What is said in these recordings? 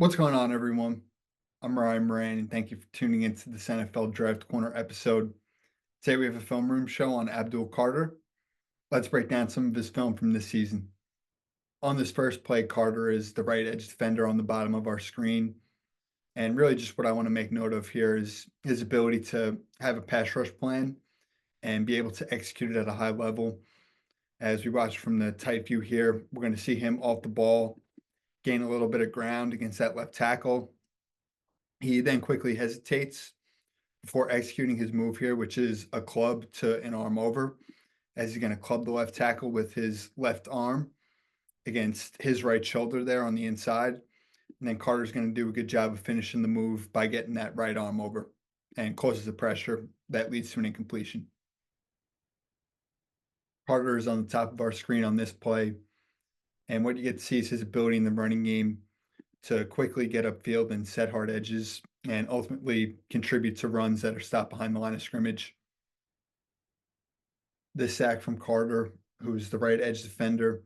What's going on, everyone? I'm Ryan Moran, and thank you for tuning into this NFL Draft Corner episode. Today, we have a film room show on Abdul Carter. Let's break down some of his film from this season. On this first play, Carter is the right edge defender on the bottom of our screen. And really, just what I want to make note of here is his ability to have a pass rush plan and be able to execute it at a high level. As we watch from the tight view here, we're going to see him off the ball, gain a little bit of ground against that left tackle. He then quickly hesitates before executing his move here, which is a club to an arm over, as he's going to club the left tackle with his left arm against his right shoulder there on the inside. And then Carter's going to do a good job of finishing the move by getting that right arm over and causes the pressure that leads to an incompletion. Carter is on the top of our screen on this play. And what you get to see is his ability in the running game to quickly get upfield and set hard edges and ultimately contribute to runs that are stopped behind the line of scrimmage. This sack from Carter, who's the right edge defender,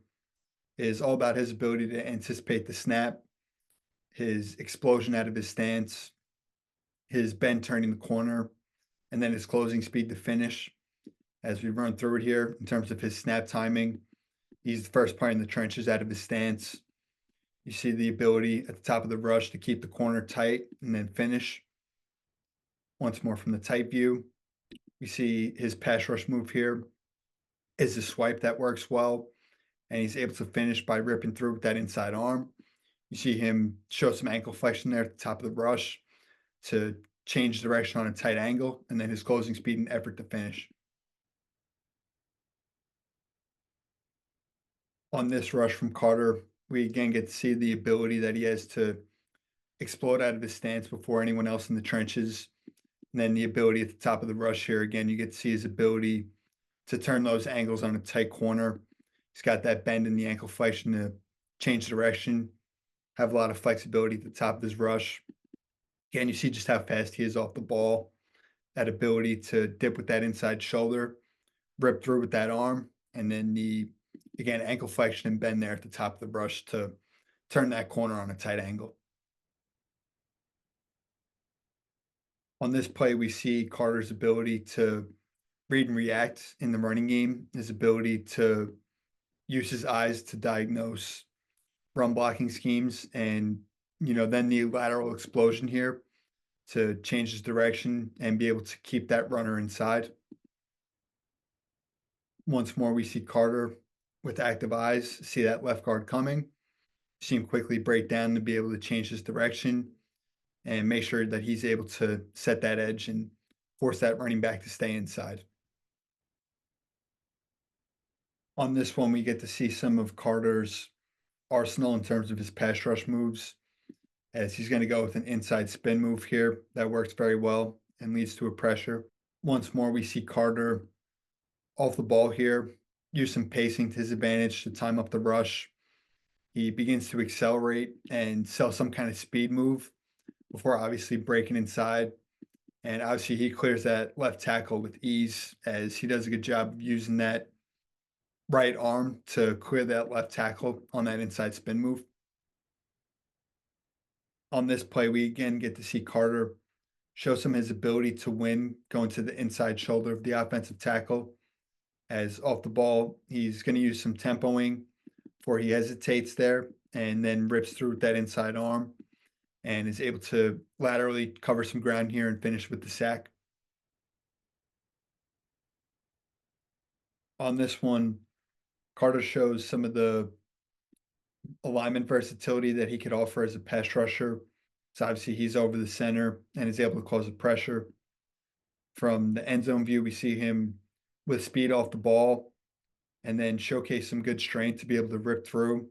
is all about his ability to anticipate the snap, his explosion out of his stance, his bend turning the corner, and then his closing speed to finish. As we run through it here, in terms of his snap timing, he's the first player in the trenches out of his stance. You see the ability at the top of the rush to keep the corner tight and then finish. Once more from the tight view, we see his pass rush move here is a swipe that works well, and he's able to finish by ripping through with that inside arm. You see him show some ankle flexion there at the top of the rush to change direction on a tight angle, and then his closing speed and effort to finish. On this rush from Carter, we again get to see the ability that he has to explode out of his stance before anyone else in the trenches. And then the ability at the top of the rush here, again, you get to see his ability to turn those angles on a tight corner. He's got that bend in the ankle flexion to change direction, have a lot of flexibility at the top of his rush. Again, you see just how fast he is off the ball, that ability to dip with that inside shoulder, rip through with that arm, and then again, ankle flexion and bend there at the top of the rush to turn that corner on a tight angle. On this play, we see Carter's ability to read and react in the running game, his ability to use his eyes to diagnose run blocking schemes, and then the lateral explosion here to change his direction and be able to keep that runner inside. Once more, we see Carter with active eyes, see that left guard coming, see him quickly break down to be able to change his direction and make sure that he's able to set that edge and force that running back to stay inside. On this one, we get to see some of Carter's arsenal in terms of his pass rush moves, as he's going to go with an inside spin move here that works very well and leads to a pressure. Once more, we see Carter off the ball here, use some pacing to his advantage to time up the rush. He begins to accelerate and sell some kind of speed move before obviously breaking inside. And obviously, he clears that left tackle with ease as he does a good job of using that right arm to clear that left tackle on that inside spin move. On this play, we again get to see Carter show some his ability to win going to the inside shoulder of the offensive tackle. As off the ball, he's going to use some tempoing before he hesitates there and then rips through with that inside arm and is able to laterally cover some ground here and finish with the sack. On this one, Carter shows some of the alignment versatility that he could offer as a pass rusher. So obviously he's over the center and is able to cause a pressure. From the end zone view, we see him with speed off the ball and then showcase some good strength to be able to rip through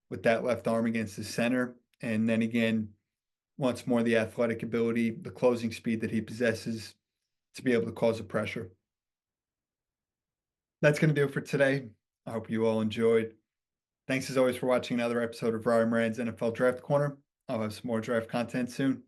with that left arm against the center. And then again, once more, the athletic ability, the closing speed that he possesses to be able to cause a pressure. That's going to do it for today. I hope you all enjoyed. Thanks as always for watching another episode of Ryan Moran's NFL Draft Corner. I'll have some more draft content soon.